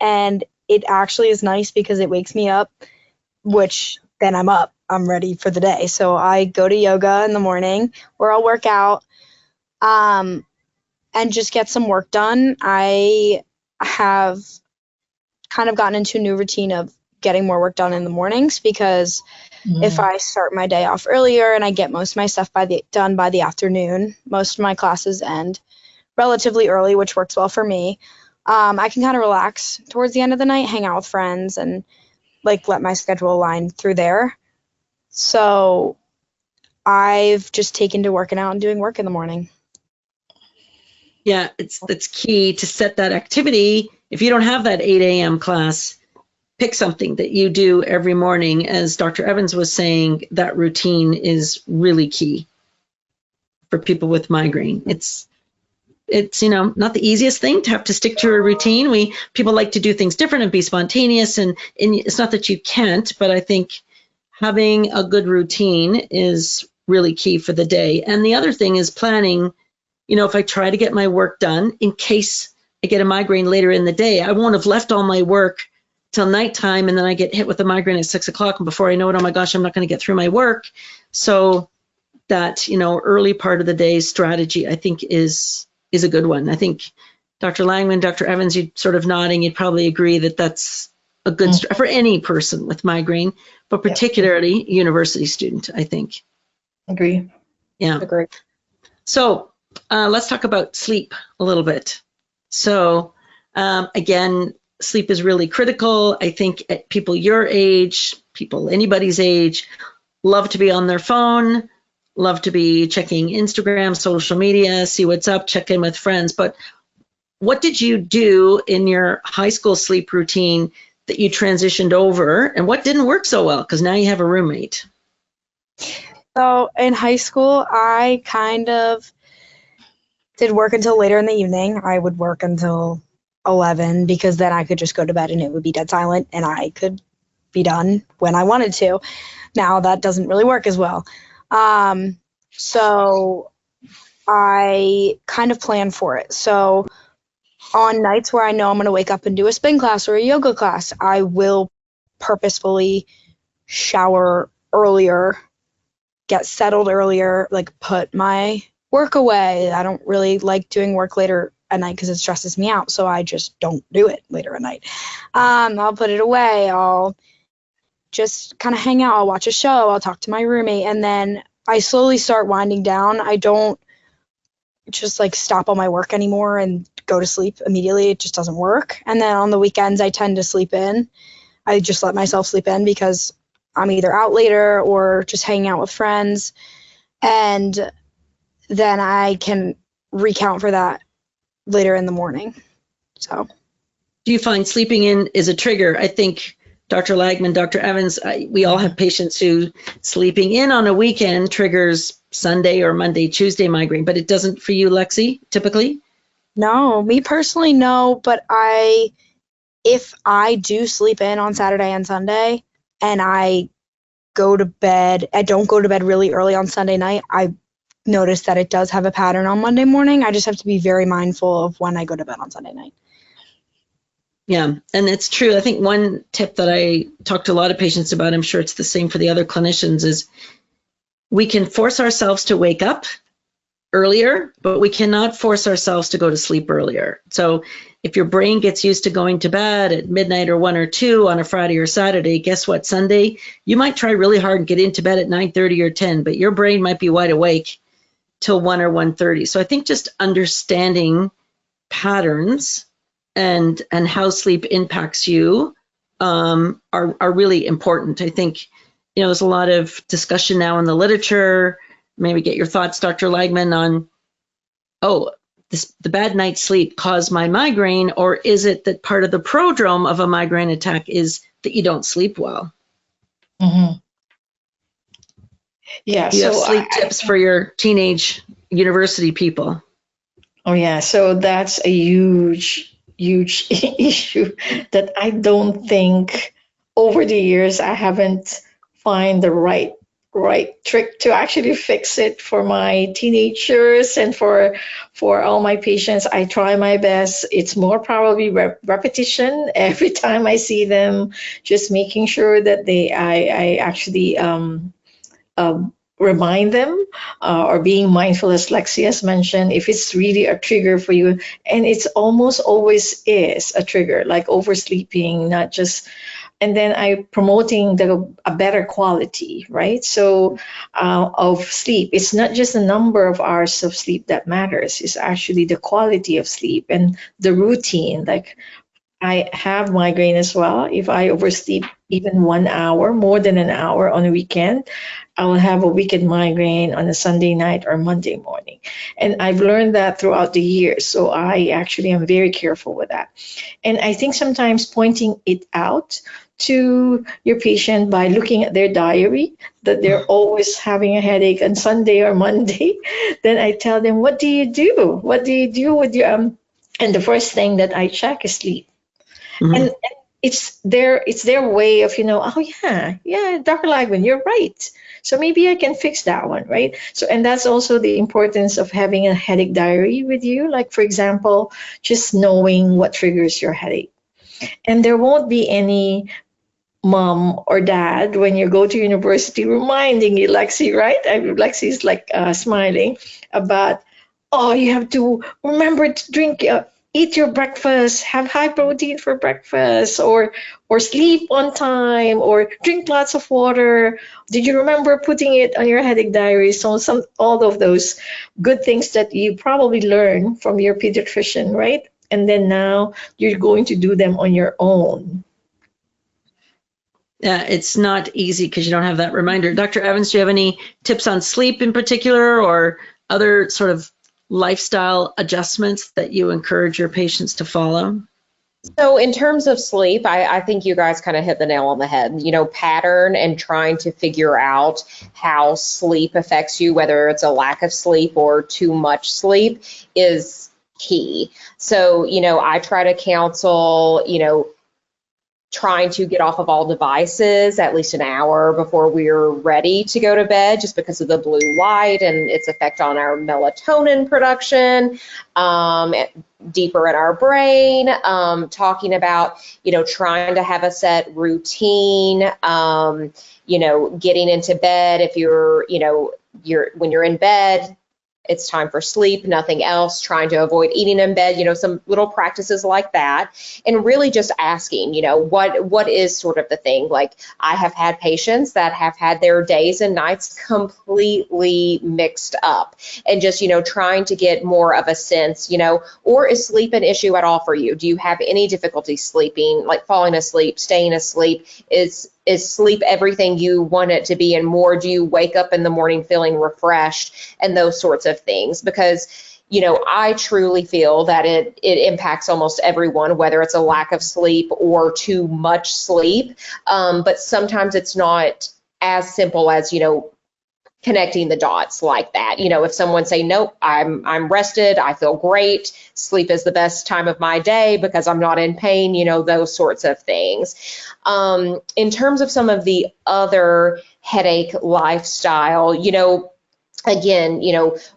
And it actually is nice because it wakes me up, which then I'm up. I'm ready for the day. So I go to yoga in the morning where I'll work out and just get some work done. I have kind of gotten into a new routine of getting more work done in the mornings, because if I start my day off earlier and I get most of my stuff done by the afternoon, most of my classes end relatively early, which works well for me. I can kind of relax towards the end of the night, hang out with friends, and let my schedule align through there. So I've just taken to working out and doing work in the morning. Yeah, it's key to set that activity. If you don't have that 8 a.m. class, pick something that you do every morning. As Dr. Evans was saying, that routine is really key for people with migraine. It's not the easiest thing to have to stick to a routine. People like to do things different and be spontaneous, and it's not that you can't, but I think having a good routine is really key for the day. And the other thing is planning. If I try to get my work done, in case I get a migraine later in the day, I won't have left all my work till nighttime, and then I get hit with a migraine at 6 o'clock, and before I know it, oh my gosh, I'm not going to get through my work. So that, early part of the day strategy, I think is a good one. I think Dr. Lagman, Dr. Evans, you'd sort of nodding, you'd probably agree that that's a good for any person with migraine, but particularly university student, I think. Agree. Yeah. Agree. So let's talk about sleep a little bit. So again, sleep is really critical. I think at people your age, people anybody's age, love to be on their phone, love to be checking Instagram, social media, see what's up, check in with friends. But what did you do in your high school sleep routine that you transitioned over, and what didn't work so well? Because now you have a roommate. So in high school, I kind of did work until later in the evening. I would work until 11, because then I could just go to bed and it would be dead silent and I could be done when I wanted to. Now that doesn't really work as well. So I kind of plan for it. So on nights where I know I'm going to wake up and do a spin class or a yoga class, I will purposefully shower earlier, get settled earlier, put my work away. I don't really like doing work later at night because it stresses me out, so I just don't do it later at night. I'll put it away. I'll just kind of hang out. I'll watch a show. I'll talk to my roommate, and then I slowly start winding down. I don't just like stop all my work anymore and go to sleep immediately. It just doesn't work. And then on the weekends, I tend to sleep in. I just let myself sleep in because I'm either out later or just hanging out with friends. And then I can recount for that later in the morning. So, Do you find sleeping in is a trigger? I think Dr. Lagman, Dr. Evans, we all have patients who sleeping in on a weekend triggers Sunday or Monday, Tuesday migraine, but it doesn't for you, Lexi, typically? no, me personally, no, but if I do sleep in on Saturday and Sunday and I don't go to bed really early on Sunday night, I notice that it does have a pattern on Monday morning. I just have to be very mindful of when I go to bed on Sunday night. Yeah, and it's true. I think one tip that I talk to a lot of patients about, I'm sure it's the same for the other clinicians, is we can force ourselves to wake up earlier, but we cannot force ourselves to go to sleep earlier. So if your brain gets used to going to bed at midnight or 1 or 2 on a Friday or Saturday, guess what? Sunday, you might try really hard and get into bed at 9:30 or 10, but your brain might be wide awake till 1 or 1:30. So I think just understanding patterns and how sleep impacts you are really important. I think, there's a lot of discussion now in the literature. Maybe get your thoughts, Dr. Lagman, on, the bad night's sleep caused my migraine, or is it that part of the prodrome of a migraine attack is that you don't sleep well? Mm-hmm. Yeah. Do you have sleep tips for your teenage university people? Oh yeah. So that's a huge issue that I don't think over the years I haven't find the right trick to actually fix it for my teenagers and for all my patients. I try my best. It's more probably repetition every time I see them, just making sure that I actually remind them or being mindful, as Lexi has mentioned, if it's really a trigger for you. And it's almost always is a trigger, like oversleeping, not just. And then I promoting a better quality, right? So of sleep, it's not just the number of hours of sleep that matters. It's actually the quality of sleep and the routine. Like I have migraine as well. If I oversleep even 1 hour, more than an hour on a weekend, I will have a weekend migraine on a Sunday night or Monday morning. And I've learned that throughout the years. So I actually am very careful with that. And I think sometimes pointing it out to your patient by looking at their diary that they're always having a headache on Sunday or Monday, then I tell them, what do you do? What do you do with your and the first thing that I check is sleep. Mm-hmm. And it's their way of, oh yeah, Dr. Lagman, you're right. So maybe I can fix that one, right? So, and that's also the importance of having a headache diary with you. Like, for example, just knowing what triggers your headache. And there won't be any mom or dad when you go to university reminding you, Lexi, right? Lexi's like smiling about, you have to remember to eat your breakfast, have high protein for breakfast, or sleep on time, or drink lots of water. Did you remember putting it on your headache diary? So all of those good things that you probably learned from your pediatrician, right? And then now you're going to do them on your own. Yeah, it's not easy because you don't have that reminder. Dr. Evans, do you have any tips on sleep in particular or other sort of lifestyle adjustments that you encourage your patients to follow? So in terms of sleep, I think you guys kind of hit the nail on the head. Pattern and trying to figure out how sleep affects you, whether it's a lack of sleep or too much sleep, is key. So, I try to counsel, trying to get off of all devices at least an hour before we're ready to go to bed, just because of the blue light and its effect on our melatonin production, deeper in our brain, talking about, trying to have a set routine, getting into bed. If when you're in bed, it's time for sleep, nothing else, trying to avoid eating in bed, some little practices like that. And really just asking, what is sort of the thing? Like, I have had patients that have had their days and nights completely mixed up, and just, trying to get more of a sense, or is sleep an issue at all for you? Do you have any difficulty sleeping, like falling asleep, staying asleep? Is sleep everything you want it to be and more? Do you wake up in the morning feeling refreshed, and those sorts of things? Because, I truly feel that it impacts almost everyone, whether it's a lack of sleep or too much sleep. But sometimes it's not as simple as, connecting the dots like that. If someone say, nope, I'm rested, I feel great, sleep is the best time of my day because I'm not in pain, those sorts of things. In terms of some of the other headache lifestyle, again,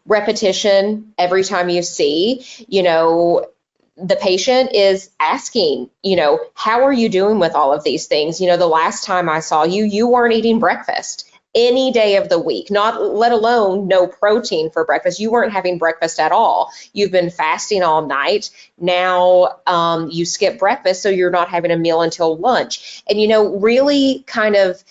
repetition every time you see, the patient is asking, how are you doing with all of these things? The last time I saw you, you weren't eating breakfast any day of the week, not let alone no protein for breakfast. You weren't having breakfast at all. You've been fasting all night. Now you skip breakfast, so you're not having a meal until lunch. And, really kind of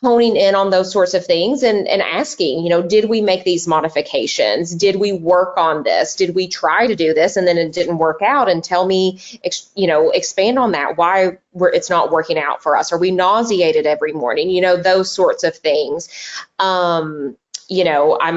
honing in on those sorts of things and asking, did we make these modifications? Did we work on this? Did we try to do this and then it didn't work out? And tell me, expand on that, why it's not working out for us. Are we nauseated every morning? Those sorts of things. I'm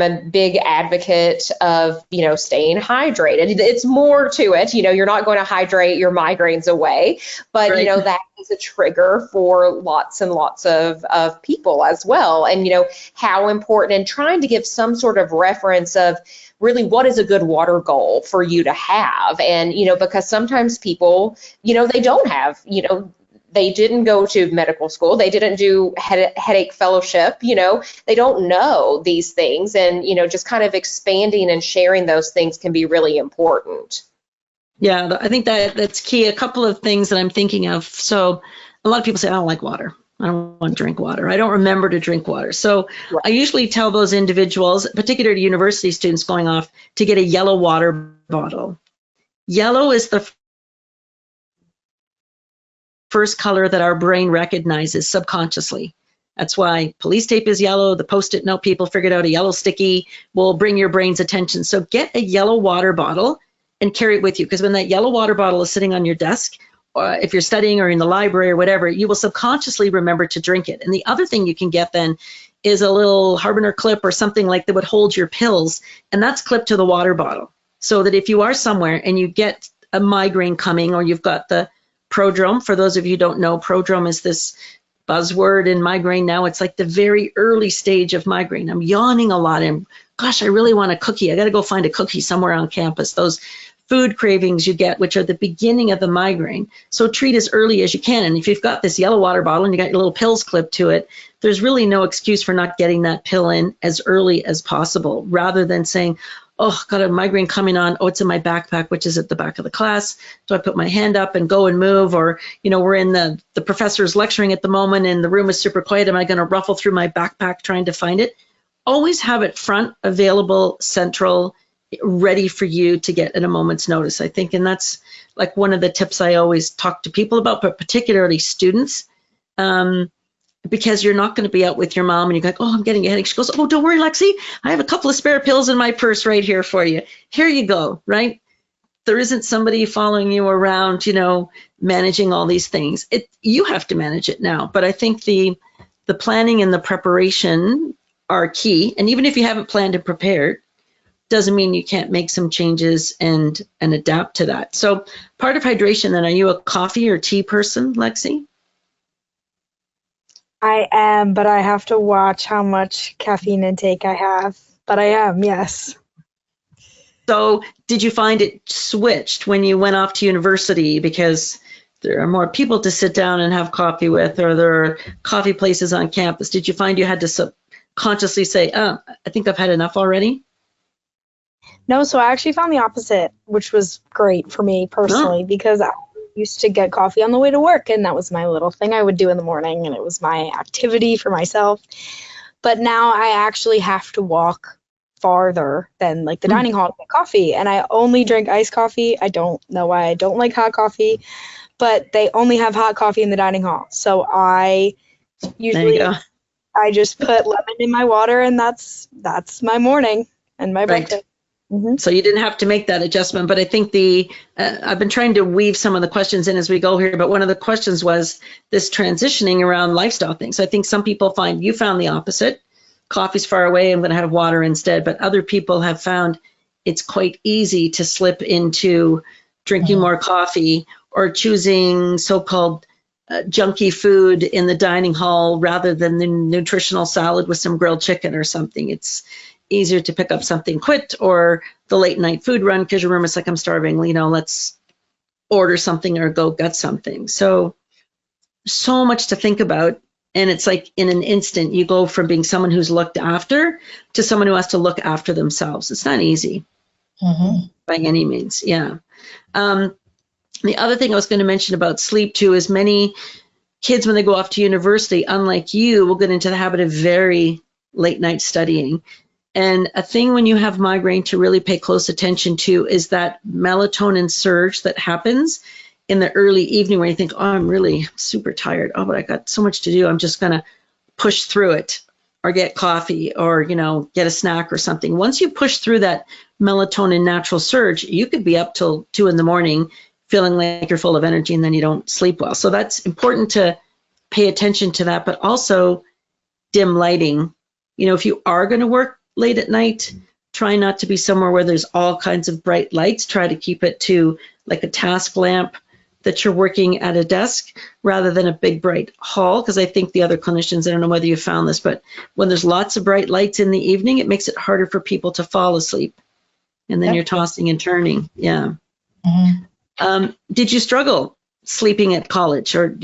a big advocate of, staying hydrated. It's more to it. You're not going to hydrate your migraines away, but, right. That is a trigger for lots and lots of people as well. And, how important, and trying to give some sort of reference of really what is a good water goal for you to have. And, because sometimes people, they don't have, they didn't go to medical school. They didn't do headache fellowship. They don't know these things. And, just kind of expanding and sharing those things can be really important. Yeah, I think that's key. A couple of things that I'm thinking of. So a lot of people say, I don't like water. I don't want to drink water. I don't remember to drink water. So Right. I usually tell those individuals, particularly university students going off, to get a yellow water bottle. Yellow is the first color that our brain recognizes subconsciously. That's why police tape is yellow. The Post-it note people figured out a yellow sticky will bring your brain's attention. So get a yellow water bottle and carry it with you, because when that yellow water bottle is sitting on your desk, or if you're studying or in the library or whatever, you will subconsciously remember to drink it. And the other thing you can get then is a little Harbinger clip or something like that would hold your pills, and that's clipped to the water bottle. So that if you are somewhere and you get a migraine coming, or you've got the prodrome, for those of you who don't know, prodrome is this buzzword in migraine now. It's like the very early stage of migraine. I'm yawning a lot, and gosh, I really want a cookie. I got to go find a cookie somewhere on campus. Those food cravings you get, which are the beginning of the migraine. So treat as early as you can. And if you've got this yellow water bottle and you got your little pills clipped to it, there's really no excuse for not getting that pill in as early as possible, rather than saying, oh, got a migraine coming on. Oh, it's in my backpack, which is at the back of the class. Do I put my hand up and go and move? Or, we're in the professor's lecturing at the moment and the room is super quiet. Am I going to ruffle through my backpack trying to find it? Always have it front, available, central, ready for you to get at a moment's notice, I think. And that's like one of the tips I always talk to people about, but particularly students, because you're not going to be out with your mom and you're like, oh, I'm getting a headache. She goes, oh, don't worry, Lexi, I have a couple of spare pills in my purse right here for you. Here you go, right? There isn't somebody following you around, managing all these things. You have to manage it now. But I think the planning and the preparation are key. And even if you haven't planned and prepared, doesn't mean you can't make some changes and adapt to that. So part of hydration, then, are you a coffee or tea person, Lexi? I am, but I have to watch how much caffeine intake I have. But I am, yes. So did you find it switched when you went off to university because there are more people to sit down and have coffee with, or there are coffee places on campus? Did you find you had to subconsciously say, oh, I think I've had enough already? No, so I actually found the opposite, which was great for me personally, because I used to get coffee on the way to work, and that was my little thing I would do in the morning, and it was my activity for myself. But now I actually have to walk farther than like the dining hall to get coffee, and I only drink iced coffee. I don't know why I don't like hot coffee, but they only have hot coffee in the dining hall. So I usually I just put lemon in my water, and that's my morning and my breakfast. So you didn't have to make that adjustment, but I think I've been trying to weave some of the questions in as we go here, but one of the questions was this transitioning around lifestyle things. So I think some people you found the opposite. Coffee's far away, I'm going to have water instead, but other people have found it's quite easy to slip into drinking more coffee or choosing so-called junky food in the dining hall rather than the nutritional salad with some grilled chicken or something. It's easier to pick up something quick, or the late night food run because your room is like, I'm starving, let's order something or go get something. So much to think about. And it's like in an instant, you go from being someone who's looked after to someone who has to look after themselves. It's not easy by any means. Yeah. The other thing I was going to mention about sleep too is many kids, when they go off to university, unlike you, will get into the habit of very late night studying. And a thing when you have migraine to really pay close attention to is that melatonin surge that happens in the early evening where you think, oh, I'm really super tired. Oh, but I got so much to do. I'm just going to push through it or get coffee or, get a snack or something. Once you push through that melatonin natural surge, you could be up till 2 a.m. feeling like you're full of energy and then you don't sleep well. So that's important to pay attention to that, but also dim lighting. If you are going to work late at night, try not to be somewhere where there's all kinds of bright lights. Try to keep it to like a task lamp that you're working at a desk rather than a big bright hall. Because I think the other clinicians, I don't know whether you found this, but when there's lots of bright lights in the evening, it makes it harder for people to fall asleep. And then you're tossing and turning. Yeah. Did you struggle sleeping at college or,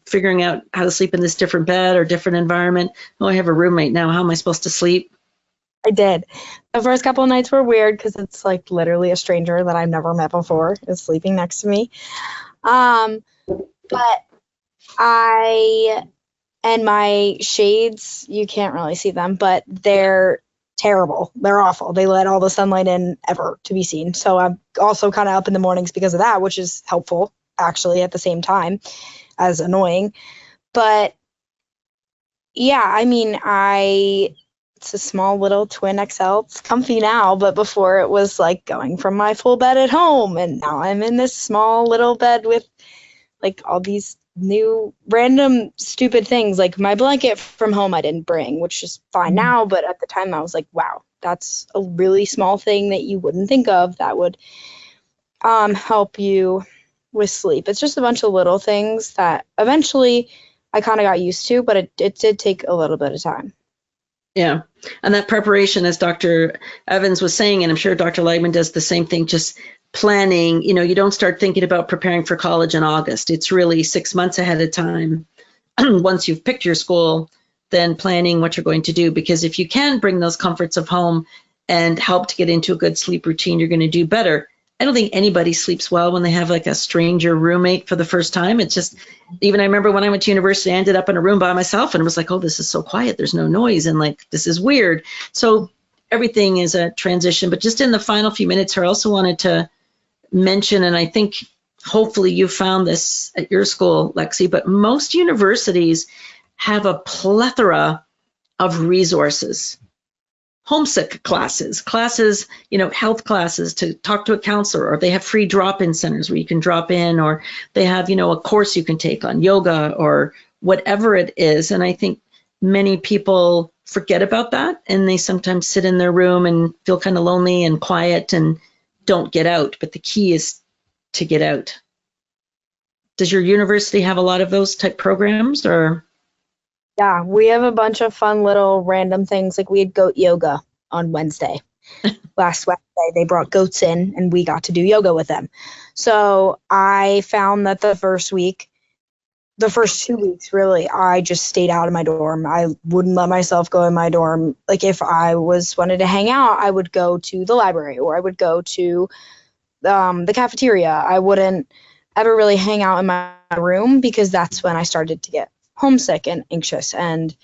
figuring out how to sleep in this different bed or different environment? Oh, I have a roommate now. How am I supposed to sleep? I did. The first couple of nights were weird because it's like literally a stranger that I've never met before is sleeping next to me. But and my shades, you can't really see them, but they're terrible. They're awful. They let all the sunlight in ever to be seen. So I'm also kind of up in the mornings because of that, which is helpful actually at the same time as annoying. But yeah, I mean, it's a small little twin XL. It's comfy now, but before it was like going from my full bed at home, and now I'm in this small little bed with like all these new random stupid things. Like my blanket from home I didn't bring, which is fine now, but at the time I was like, wow, that's a really small thing that you wouldn't think of that would help you with sleep. It's just a bunch of little things that eventually I kind of got used to, but it did take a little bit of time. Yeah. And that preparation, as Dr. Evans was saying, and I'm sure Dr. Lagman does the same thing, just planning, you don't start thinking about preparing for college in August. It's really 6 months ahead of time. Once you've picked your school, then planning what you're going to do. Because if you can bring those comforts of home and help to get into a good sleep routine, you're going to do better. I don't think anybody sleeps well when they have like a stranger roommate for the first time. It's just, even I remember when I went to university, I ended up in a room by myself and it was like, oh, this is so quiet. There's no noise. And like, this is weird. So everything is a transition. But just in the final few minutes here, I also wanted to mention, and I think hopefully you found this at your school, Lexi, but most universities have a plethora of resources. Homesick classes, health classes to talk to a counselor, or they have free drop-in centers where you can drop in, or they have, a course you can take on yoga or whatever it is. And I think many people forget about that and they sometimes sit in their room and feel kind of lonely and quiet and don't get out. But the key is to get out. Does your university have a lot of those type programs or? Yeah, we have a bunch of fun little random things. Like we had goat yoga on Wednesday. Last Wednesday, they brought goats in and we got to do yoga with them. So I found that the first 2 weeks, really, I just stayed out of my dorm. I wouldn't let myself go in my dorm. Like if I wanted to hang out, I would go to the library or I would go to the cafeteria. I wouldn't ever really hang out in my room because that's when I started to get homesick and anxious. And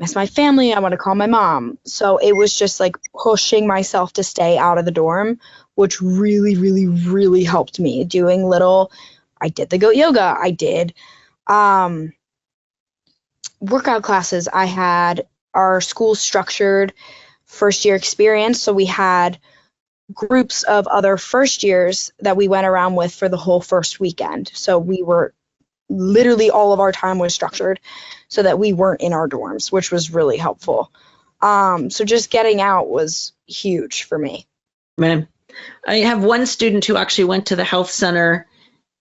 miss my family. I want to call my mom. So it was just like pushing myself to stay out of the dorm, which really, really, really helped me. I did the goat yoga. I did workout classes. I had our school structured first year experience. So we had groups of other first years that we went around with for the whole first weekend. So we were literally, all of our time was structured so that we weren't in our dorms, which was really helpful. So just getting out was huge for me. Man, I have one student who actually went to the health center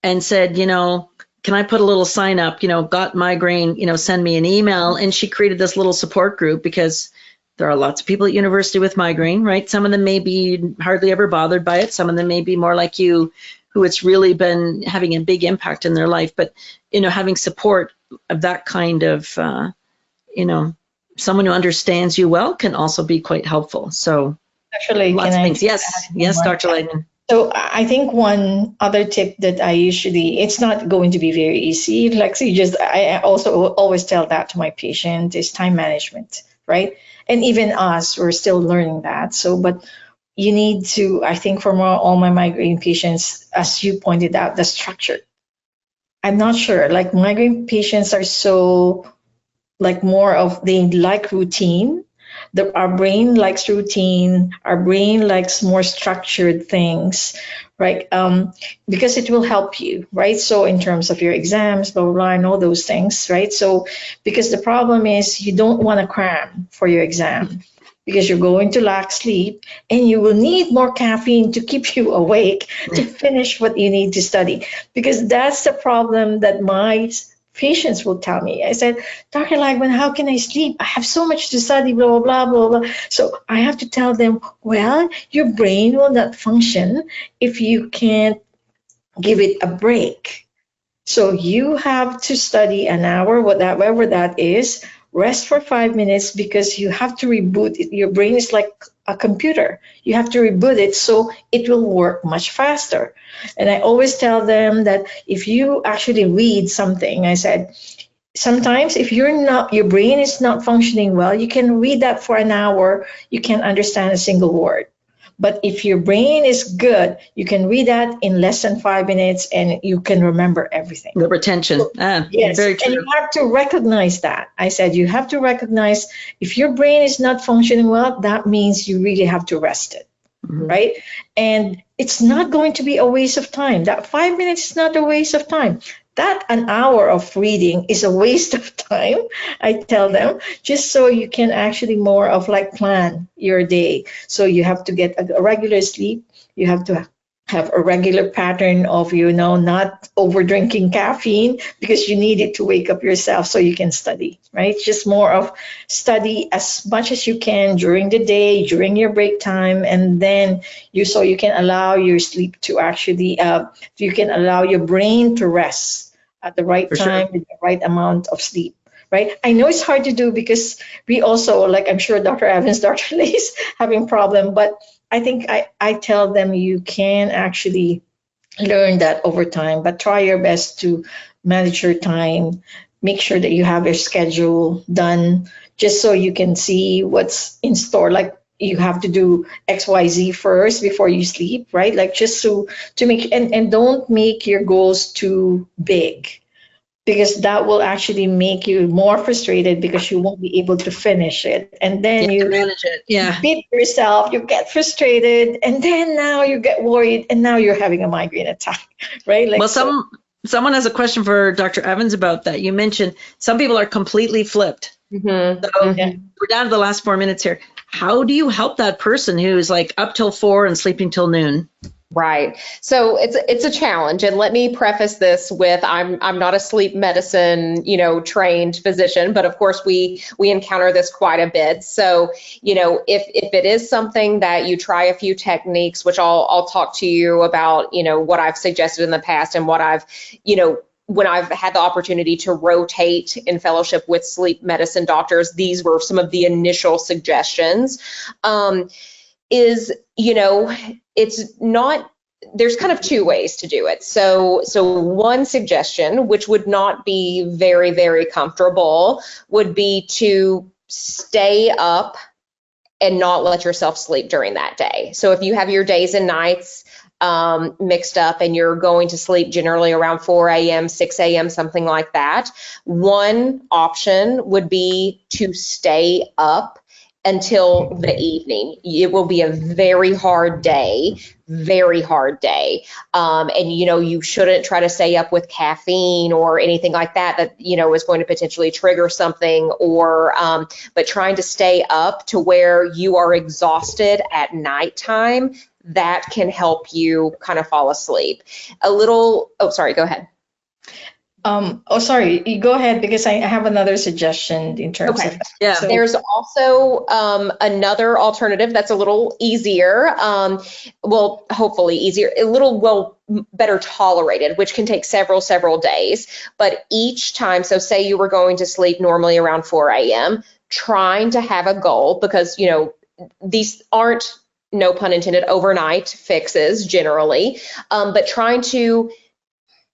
and said, can I put a little sign up, got migraine, send me an email. And she created this little support group because there are lots of people at university with migraine, right? Some of them may be hardly ever bothered by it. Some of them may be more like you, who it's really been having a big impact in their life. But, having support of that kind of, someone who understands you well can also be quite helpful. So actually, lots of things. Yes, Dr. Lagman. So I think one other tip that I usually, it's not going to be very easy, Lexi, I also always tell that to my patient, is time management, right? And even us, we're still learning that. So, but you need to, I think for all my migraine patients, as you pointed out, the structure. I'm not sure, like migraine patients are so, like they like routine. Our brain likes routine. Our brain likes more structured things, right? Because it will help you, right? So in terms of your exams, blah, blah, blah, and all those things, right? So because the problem is you don't want to cram for your exam because you're going to lack sleep and you will need more caffeine to keep you awake to finish what you need to study. Because that's the problem that my patients will tell me. I said, Dr. Lagman, how can I sleep? I have so much to study, blah, blah, blah, blah, blah. So I have to tell them, well, your brain will not function if you can't give it a break. So you have to study an hour, whatever that is, rest for 5 minutes because you have to reboot it. Your brain is like a computer. You have to reboot it so it will work much faster. And I always tell them that if you actually read something, I said, sometimes if your brain is not functioning well, you can read that for an hour, you can't understand a single word. But if your brain is good, you can read that in less than 5 minutes and you can remember everything. The retention. Yes, very true. and you have to recognize that. I said you have to recognize if your brain is not functioning well, that means you really have to rest it, right? And it's not going to be a waste of time. That 5 minutes is not a waste of time. That an hour of reading is a waste of time, I tell them, just so you can actually more of like plan your day. So you have to get a regular sleep. You have to have a regular pattern of, not over drinking caffeine because you need it to wake up yourself so you can study, right? Just more of study as much as you can during the day, during your break time, and then you can allow your sleep to actually, you can allow your brain to rest at the right time with the right amount of sleep. Right. I know it's hard to do because we also, like I'm sure Dr. Evans, Dr. Lay's having problem, but I think I tell them you can actually learn that over time, but try your best to manage your time, make sure that you have your schedule done just so you can see what's in store. Like you have to do XYZ first before you sleep, right? Like just to make, and don't make your goals too big, because that will actually make you more frustrated because you won't be able to finish it. And then you manage it. Yeah. beat yourself, you get frustrated, and then now you get worried, and now you're having a migraine attack, right? Like, well, someone has a question for Dr. Evans about that. You mentioned some people are completely flipped. So we're down to the last 4 minutes here. How do you help that person who's like up till 4 and sleeping till noon? Right. So it's a challenge. And let me preface this with I'm not a sleep medicine, trained physician, but of course we encounter this quite a bit. So, if it is something that you try a few techniques, which I'll talk to you about, what I've suggested in the past and what I've, when I've had the opportunity to rotate in fellowship with sleep medicine doctors, these were some of the initial suggestions. It's not, there's kind of two ways to do it. So one suggestion, which would not be very, very comfortable, would be to stay up and not let yourself sleep during that day. So if you have your days and nights mixed up and you're going to sleep generally around 4 a.m., 6 a.m., something like that, one option would be to stay up until the evening. It will be a very hard day. And, you know, you shouldn't try to stay up with caffeine or anything like that, you know, is going to potentially trigger something, or, but trying to stay up to where you are exhausted at nighttime, that can help you kind of fall asleep. Oh, sorry, go ahead. Sorry, you go ahead, because I have another suggestion in terms of. Yeah. So, There's also another alternative that's a little easier, well, hopefully easier, better tolerated, which can take several days. But each time, so say you were going to sleep normally around 4 a.m., trying to have a goal, because, you know, these aren't, no pun intended, overnight fixes generally, but trying to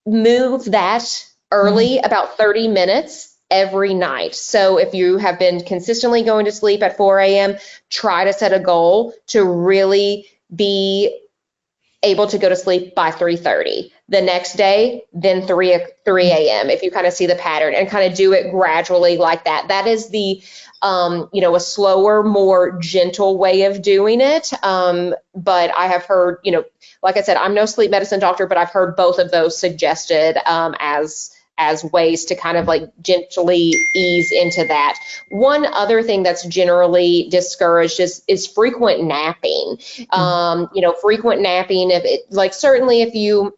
move that early, about 30 minutes every night. So if you have been consistently going to sleep at 4 a.m., try to set a goal to really be able to go to sleep by 3:30. The next day, then 3 a.m. if you kind of see the pattern, and kind of do it gradually like that. That is the, you know, a slower, more gentle way of doing it. But I have heard, you know, like I said, I'm no sleep medicine doctor, but I've heard both of those suggested as ways to kind of like gently ease into that. One other thing that's generally discouraged is frequent napping. You know, frequent napping, certainly if you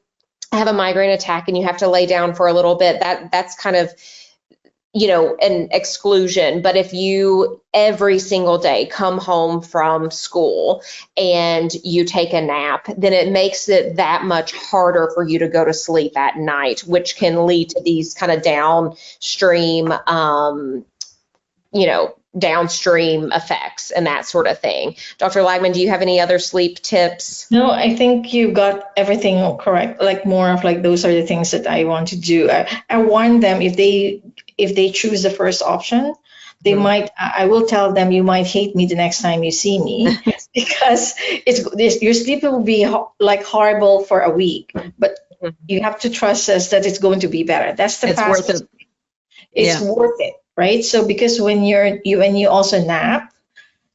have a migraine attack and you have to lay down for a little bit, that's kind of, you know, an exclusion. But if you every single day come home from school and you take a nap, then it makes it that much harder for you to go to sleep at night, which can lead to these kind of downstream, you know, downstream effects and that sort of thing. Dr. Lagman, do you have any other sleep tips? no, I think you got everything correct. Like more of like, those are the things that I want to do. I warn them, if they choose the first option, they might, I will tell them, you might hate me the next time you see me, because your sleep will be like horrible for a week, but you have to trust us that it's going to be better. That's the It's worth it. It's worth it, right? So because when you also nap,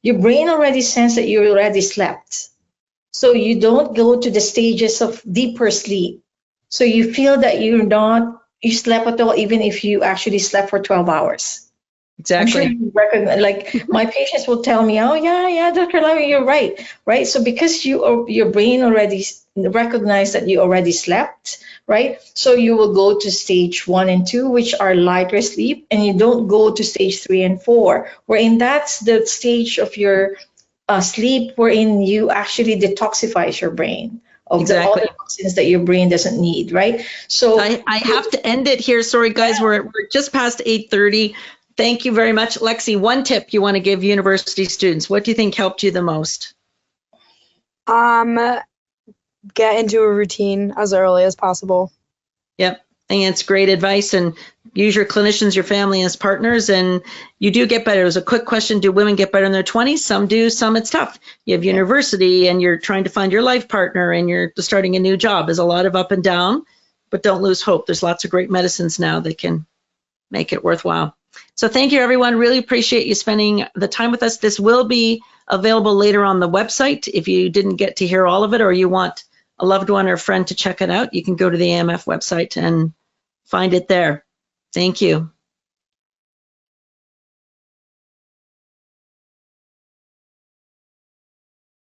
your brain already senses that you already slept. So you don't go to the stages of deeper sleep. So you feel that you slept at all, even if you actually slept for 12 hours. Exactly. I'm sure you recognize, like my patients will tell me, oh yeah, Dr. Lagman, you're right? So because your brain already recognized that you already slept, right? So you will go to stage 1 and 2, which are lighter sleep, and you don't go to stage 3 and 4, wherein that's the stage of your sleep wherein you actually detoxify your brain of all the toxins that your brain doesn't need, right? So I have to end it here. Sorry, guys, we're just past 8:30. Thank you very much. Lexi, one tip you want to give university students. What do you think helped you the most? Get into a routine as early as possible. Yep. I think it's great advice, and use your clinicians, your family as partners, and you do get better. It was a quick question. Do women get better in their 20s? Some do, some it's tough. You have university and you're trying to find your life partner and you're starting a new job. There's a lot of up and down, but don't lose hope. There's lots of great medicines now that can make it worthwhile. So thank you, everyone. Really appreciate you spending the time with us. This will be available later on the website. If you didn't get to hear all of it, or you want a loved one or friend to check it out, you can go to the AMF website and find it there. Thank you.